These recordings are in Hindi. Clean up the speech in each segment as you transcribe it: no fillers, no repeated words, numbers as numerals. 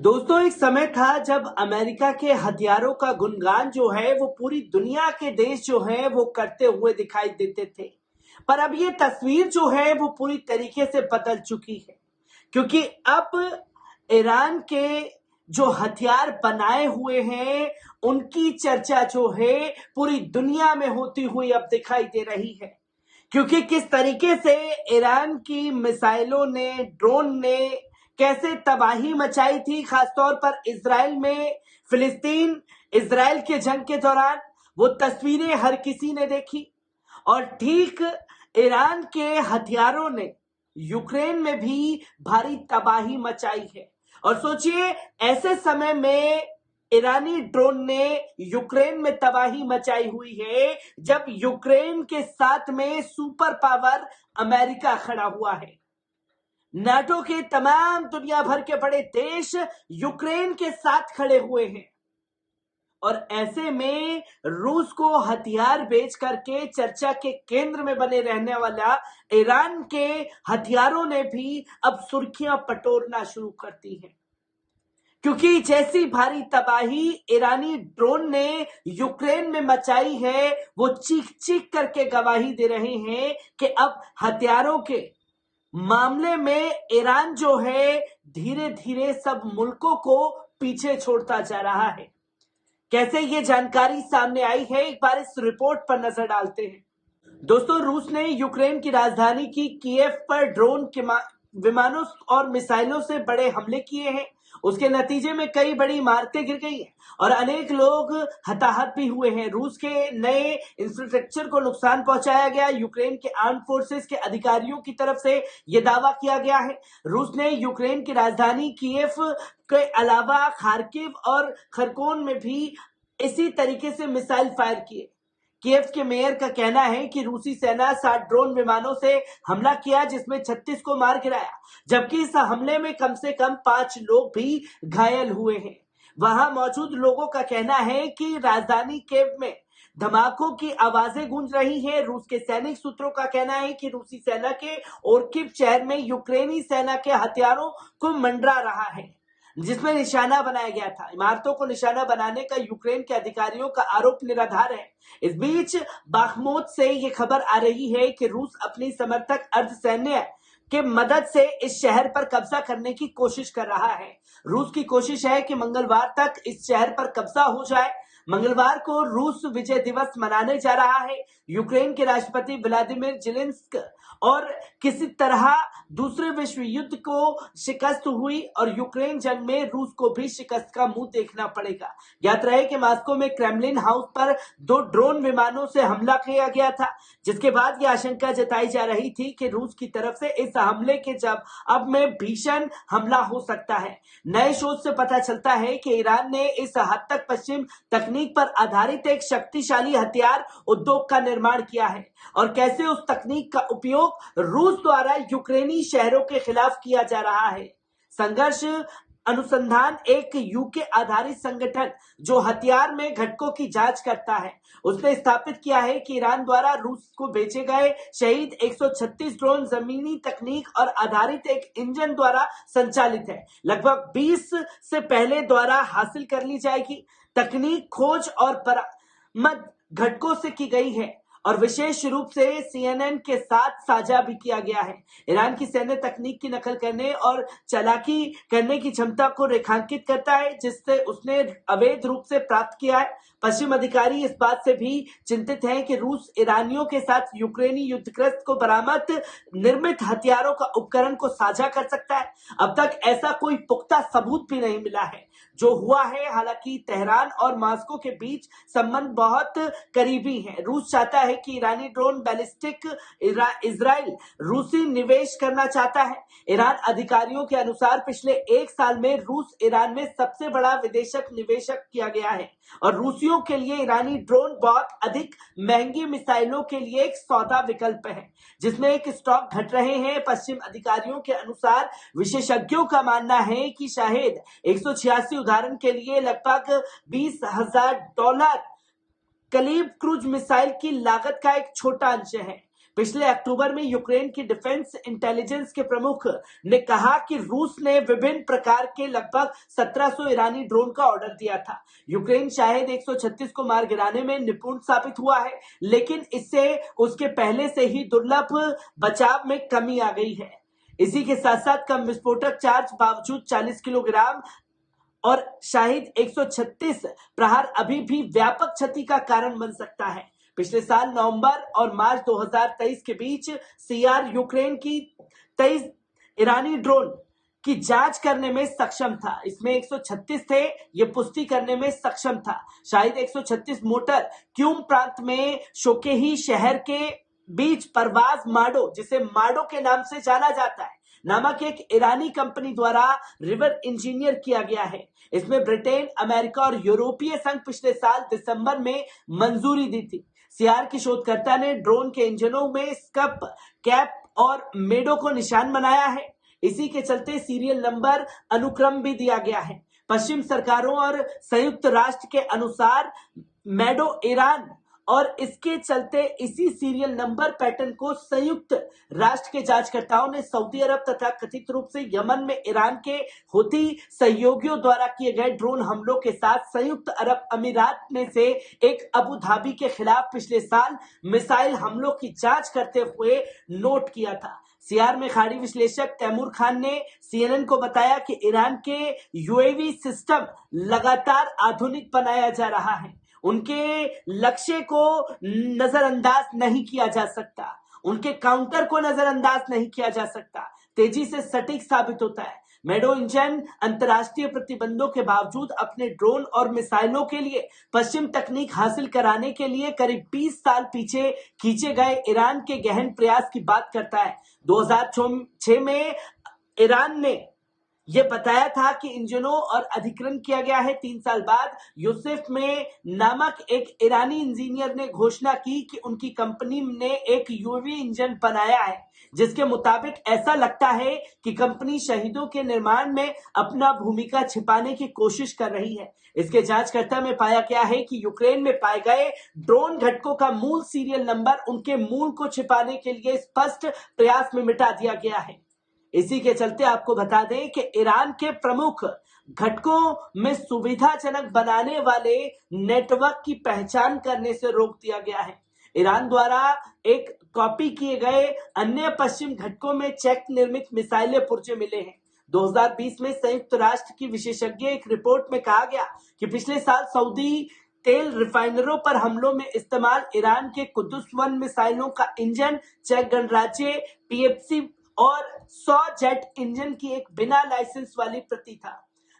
दोस्तों, एक समय था जब अमेरिका के हथियारों का गुणगान जो है वो पूरी दुनिया के देश जो है वो करते हुए दिखाई देते थे। पर अब ये तस्वीर जो है वो पूरी तरीके से बदल चुकी है, क्योंकि अब ईरान के जो हथियार बनाए हुए हैं उनकी चर्चा जो है पूरी दुनिया में होती हुई अब दिखाई दे रही है। क्योंकि किस तरीके से ईरान की मिसाइलों ने, ड्रोन ने कैसे तबाही मचाई थी, खासतौर पर इजराइल में, फिलिस्तीन इजराइल के जंग के दौरान वो तस्वीरें हर किसी ने देखी। और ठीक ईरान के हथियारों ने यूक्रेन में भी भारी तबाही मचाई है। और सोचिए, ऐसे समय में ईरानी ड्रोन ने यूक्रेन में तबाही मचाई हुई है जब यूक्रेन के साथ में सुपर पावर अमेरिका खड़ा हुआ है। नाटो के तमाम दुनिया भर के बड़े देश यूक्रेन के साथ खड़े हुए हैं। और ऐसे में रूस को हथियार बेच करके चर्चा के केंद्र में बने रहने वाला ईरान के हथियारों ने भी अब सुर्खियां बटोरना शुरू कर दी हैं। क्योंकि जैसी भारी तबाही ईरानी ड्रोन ने यूक्रेन में मचाई है, वो चीख चीख करके गवाही दे रहे हैं कि अब हथियारों के मामले में ईरान जो है धीरे धीरे सब मुल्कों को पीछे छोड़ता जा रहा है। कैसे ये जानकारी सामने आई है, एक बार इस रिपोर्ट पर नजर डालते हैं। दोस्तों, रूस ने यूक्रेन की राजधानी की कीव पर ड्रोन के विमानों और मिसाइलों से बड़े हमले किए हैं। उसके नतीजे में कई बड़ी इमारतें गिर गई हैं और अनेक लोग हताहत भी हुए हैं। रूस के नए इंफ्रास्ट्रक्चर को नुकसान पहुंचाया गया। यूक्रेन के आर्म फोर्सेस के अधिकारियों की तरफ से यह दावा किया गया है। रूस ने यूक्रेन की राजधानी कीव के अलावा खार्किव और खरकोन में भी इसी तरीके से मिसाइल फायर किए। कीव के मेयर का कहना है कि रूसी सेना 60 ड्रोन विमानों से हमला किया, जिसमें 36 को मार गिराया, जबकि इस हमले में कम से कम 5 लोग भी घायल हुए हैं। वहां मौजूद लोगों का कहना है कि राजधानी कीव में धमाकों की आवाजें गूंज रही हैं। रूस के सैनिक सूत्रों का कहना है कि रूसी सेना के ओर्किव शहर में यूक्रेनी सेना के हथियारों को मंडरा रहा है, जिसमें निशाना बनाया गया था। इमारतों को निशाना बनाने का यूक्रेन के अधिकारियों का आरोप निराधार है। इस बीच बाखमुत से ये खबर आ रही है कि रूस अपनी समर्थक अर्धसैन्य के मदद से इस शहर पर कब्जा करने की कोशिश कर रहा है। रूस की कोशिश है कि मंगलवार तक इस शहर पर कब्जा हो जाए। मंगलवार को रूस विजय दिवस मनाने जा रहा है। यूक्रेन के राष्ट्रपति व्लादिमीर ज़ेलेंस्की और किसी तरह दूसरे विश्व युद्ध को शिकस्त हुई और यूक्रेन जंग में रूस को भी शिकस्त का मुंह देखना पड़ेगा। याद रहे कि मॉस्को में क्रेमलिन हाउस पर 2 ड्रोन विमानों से हमला किया गया था, जिसके बाद यह आशंका जताई जा रही थी कि रूस की तरफ से इस हमले के जवाब में भीषण हमला हो सकता है। नए शोध से पता चलता है कि ईरान ने इस हद तक पश्चिम तकनीक पर आधारित एक शक्तिशाली हथियार उद्योग का निर्माण किया है और कैसे उस तकनीक का उपयोग रूस द्वारा यूक्रेनी शहरों के खिलाफ किया जा रहा है। संघर्ष अनुसंधान एक यूके आधारित संगठन जो हथियार में घटकों की जांच करता है, उसने स्थापित किया है कि ईरान द्वारा रूस को बेचे गए शहीद 136 ड्रोन जमीनी तकनीक और आधारित एक इंजन द्वारा संचालित है। लगभग 20 से पहले द्वारा हासिल कर ली जाएगी। तकनीक खोज और बरामद घटकों से की गई है और विशेष रूप से CNN के साथ साझा भी किया गया है। ईरान की सैन्य तकनीक की नकल करने और चालाकी करने की क्षमता को रेखांकित करता है, जिससे उसने अवैध रूप से प्राप्त किया है। पश्चिम अधिकारी इस बात से भी चिंतित हैं कि रूस ईरानियों के साथ यूक्रेनी युद्धग्रस्त को बरामद निर्मित हथियारों का उपकरण को साझा कर सकता है। अब तक ऐसा कोई पुख्ता सबूत भी नहीं मिला है। जो हुआ है, हालांकि तेहरान और मॉस्को के बीच संबंध बहुत करीबी हैं। रूस चाहता है कि ईरानी ड्रोन बैलिस्टिक इजराइल रूसी निवेश करना चाहता है। ईरान अधिकारियों के अनुसार पिछले 1 साल में रूस ईरान में सबसे बड़ा विदेशक निवेशक किया गया है और रूसियों के लिए ईरानी ड्रोन बहुत अधिक महंगी मिसाइलों के लिए एक सौदा विकल्प है, जिसमें एक स्टॉक घट रहे हैं। पश्चिम अधिकारियों के अनुसार विशेषज्ञों का मानना है कि शायद 186 उदाहरण के लिए लगभग $20,000 कलीब क्रूज मिसाइल की लागत का एक छोटा अंश है। पिछले अक्टूबर में यूक्रेन की डिफेंस इंटेलिजेंस के प्रमुख ने कहा कि रूस ने विभिन्न प्रकार के लगभग 1700 ईरानी ड्रोन का ऑर्डर दिया था। यूक्रेन शायद 136 को मार गिराने में निपुण साबित हुआ है, लेकिन इससे उसके पहले से ही दुर्लभ बचाव में कमी आ गई है। इसी के साथ साथ कम विस्फोटक चार्ज बावजूद 40 किलोग्राम और शाहिद 136 प्रहार अभी भी व्यापक क्षति का कारण बन सकता है। पिछले साल नवंबर और मार्च 2023 के बीच सीआर यूक्रेन की 23 ईरानी ड्रोन की जांच करने में सक्षम था। इसमें 136 थे, ये पुष्टि करने में सक्षम था। शायद 136 मोटर क्यूम प्रांत में शोकेही शहर के बीच परवाज माडो, जिसे माडो के नाम से जाना जाता है, नामक एक ईरानी कंपनी द्वारा रिवर इंजीनियर किया गया है। इसमें ब्रिटेन, अमेरिका और यूरोपीय संघ पिछले साल दिसंबर में मंजूरी दी थी। सीआर की शोधकर्ता ने ड्रोन के इंजनों में स्कप, कैप और मेडो को निशान बनाया है। इसी के चलते सीरियल नंबर अनुक्रम भी दिया गया है। पश्चिम सरकारों और संयुक्त राष्ट्र के अनुसार मेडो ईरान और इसके चलते इसी सीरियल नंबर पैटर्न को संयुक्त राष्ट्र के जांचकर्ताओं ने सऊदी अरब तथा कथित रूप से यमन में ईरान के हुती सहयोगियों द्वारा किए गए ड्रोन हमलों के साथ संयुक्त अरब अमीरात में से एक अबू धाबी के खिलाफ पिछले साल मिसाइल हमलों की जांच करते हुए नोट किया था। सीआर में खाड़ी विश्लेषक तैमूर खान ने सीएनएन को बताया कि ईरान के यूएवी सिस्टम लगातार आधुनिक बनाया जा रहा है। उनके लक्ष्य को नजरअंदाज नहीं किया जा सकता, उनके काउंटर को नजरअंदाज नहीं किया जा सकता, तेजी से सटीक साबित होता है। मेडो इंजन अंतर्राष्ट्रीय प्रतिबंधों के बावजूद अपने ड्रोन और मिसाइलों के लिए पश्चिम तकनीक हासिल कराने के लिए करीब 20 साल पीछे खींचे गए ईरान के गहन प्रयास की बात करता है। 2006 में ईरान ने यह बताया था कि इंजनों और अधिग्रहण किया गया है। 3 साल बाद यूसुफ में नामक एक ईरानी इंजीनियर ने घोषणा की कि उनकी कंपनी ने एक यूएवी इंजन बनाया है, जिसके मुताबिक ऐसा लगता है कि कंपनी शहीदों के निर्माण में अपना भूमिका छिपाने की कोशिश कर रही है। इसके जांचकर्ता में पाया गया है कि यूक्रेन में पाए गए ड्रोन घटकों का मूल सीरियल नंबर उनके मूल को छिपाने के लिए स्पष्ट प्रयास में मिटा दिया गया है। इसी के चलते आपको बता दें कि ईरान के प्रमुख घटकों में सुविधाजनक बनाने वाले नेटवर्क की पहचान करने से रोक दिया गया है। ईरान द्वारा एक कॉपी किए गए अन्य पश्चिम घटकों में चेक निर्मित मिसाइलें पुर्जे मिले हैं। 2020 में संयुक्त राष्ट्र की विशेषज्ञ एक रिपोर्ट में कहा गया कि पिछले साल सऊदी तेल रिफाइनरों पर हमलों में इस्तेमाल ईरान के कुद्दुस-1 मिसाइलों का इंजन चेक गणराज्य पीएफसी और 100 जेट इंजन की एक बिना लाइसेंस वाली प्रति था।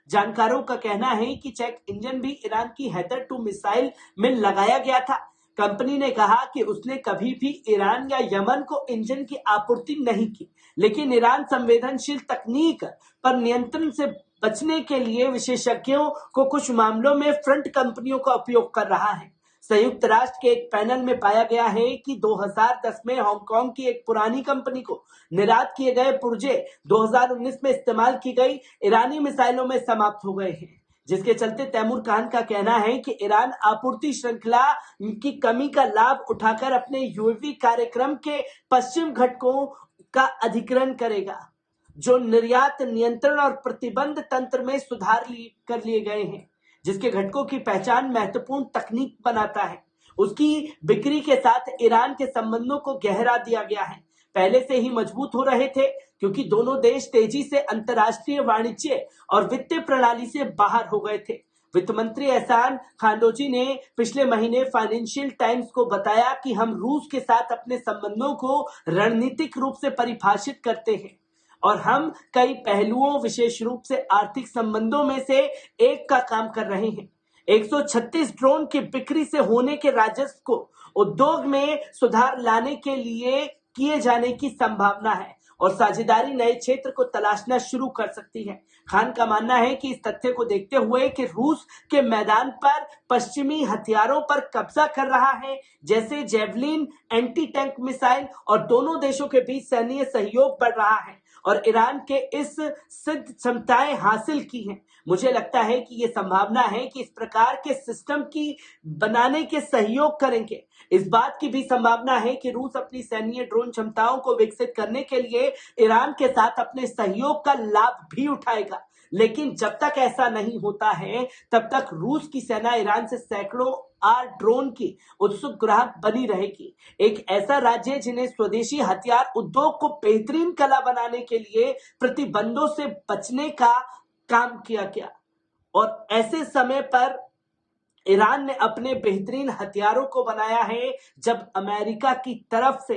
जानकारों का कहना है कि चेक इंजन भी ईरान की हैदर 2 मिसाइल में लगाया गया था। कंपनी ने कहा कि उसने कभी भी ईरान या यमन को इंजन की आपूर्ति नहीं की, लेकिन ईरान संवेदनशील तकनीक पर नियंत्रण से बचने के लिए विशेषज्ञों को कुछ मामलों में फ्रंट कंपनियों का उपयोग कर रहा है। संयुक्त राष्ट्र के एक पैनल में पाया गया है कि 2010 में हांगकांग की एक पुरानी कंपनी को निर्यात किए गए पुर्जे 2019 में इस्तेमाल की गई ईरानी मिसाइलों में समाप्त हो गए हैं, जिसके चलते तैमूर खान का कहना है कि ईरान आपूर्ति श्रृंखला की कमी का लाभ उठाकर अपने यूएवी कार्यक्रम के पश्चिम घटकों का अधिग्रहण करेगा, जो निर्यात नियंत्रण और प्रतिबंध तंत्र में सुधार कर लिए गए हैं, जिसके घटकों की पहचान महत्वपूर्ण तकनीक बनाता है। उसकी बिक्री के साथ ईरान के संबंधों को गहरा दिया गया है। पहले से ही मजबूत हो रहे थे, क्योंकि दोनों देश तेजी से अंतर्राष्ट्रीय वाणिज्य और वित्तीय प्रणाली से बाहर हो गए थे। वित्त मंत्री एहसान खांडोजी ने पिछले महीने फाइनेंशियल टाइम्स को बताया कि हम रूस के साथ अपने संबंधों को रणनीतिक रूप से परिभाषित करते हैं और हम कई पहलुओं, विशेष रूप से आर्थिक संबंधों में से एक का काम कर रहे हैं। 136 ड्रोन की बिक्री से होने के राजस्व को उद्योग में सुधार लाने के लिए किए जाने की संभावना है और साझेदारी नए क्षेत्र को तलाशना शुरू कर सकती है। खान का मानना है कि इस तथ्य को देखते हुए कि रूस के मैदान पर पश्चिमी हथियारों पर कब्जा कर रहा है, जैसे जेवलिन, एंटी टैंक मिसाइल, और दोनों देशों के बीच सैन्य सहयोग बढ़ रहा है और ईरान के इस सिद्ध क्षमताएं हासिल की हैं। मुझे लगता है कि ये संभावना है कि इस प्रकार के सिस्टम की बनाने के सहयोग करेंगे। इस बात की भी संभावना है कि रूस अपनी सैन्य ड्रोन क्षमताओं को विकसित करने के लिए ईरान के साथ अपने सहयोग का लाभ भी उठाएगा। लेकिन जब तक ऐसा नहीं होता है तब तक रूस की सेना ईरान से सैकड़ों आर ड्रोन की उत्सुक ग्राहक बनी रहेगी। एक ऐसा राज्य जिन्हें स्वदेशी हथियार उद्योग को बेहतरीन कला बनाने के लिए प्रतिबंधों से बचने का काम किया गया, और ऐसे समय पर ईरान ने अपने बेहतरीन हथियारों को बनाया है जब अमेरिका की तरफ से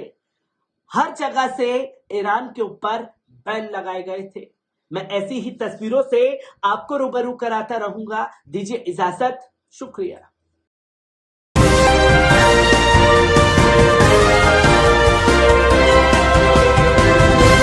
हर जगह से ईरान के ऊपर बैन लगाए गए थे। मैं ऐसी ही तस्वीरों से आपको रूबरू कराता रहूंगा। दीजिए इजाजत, शुक्रिया।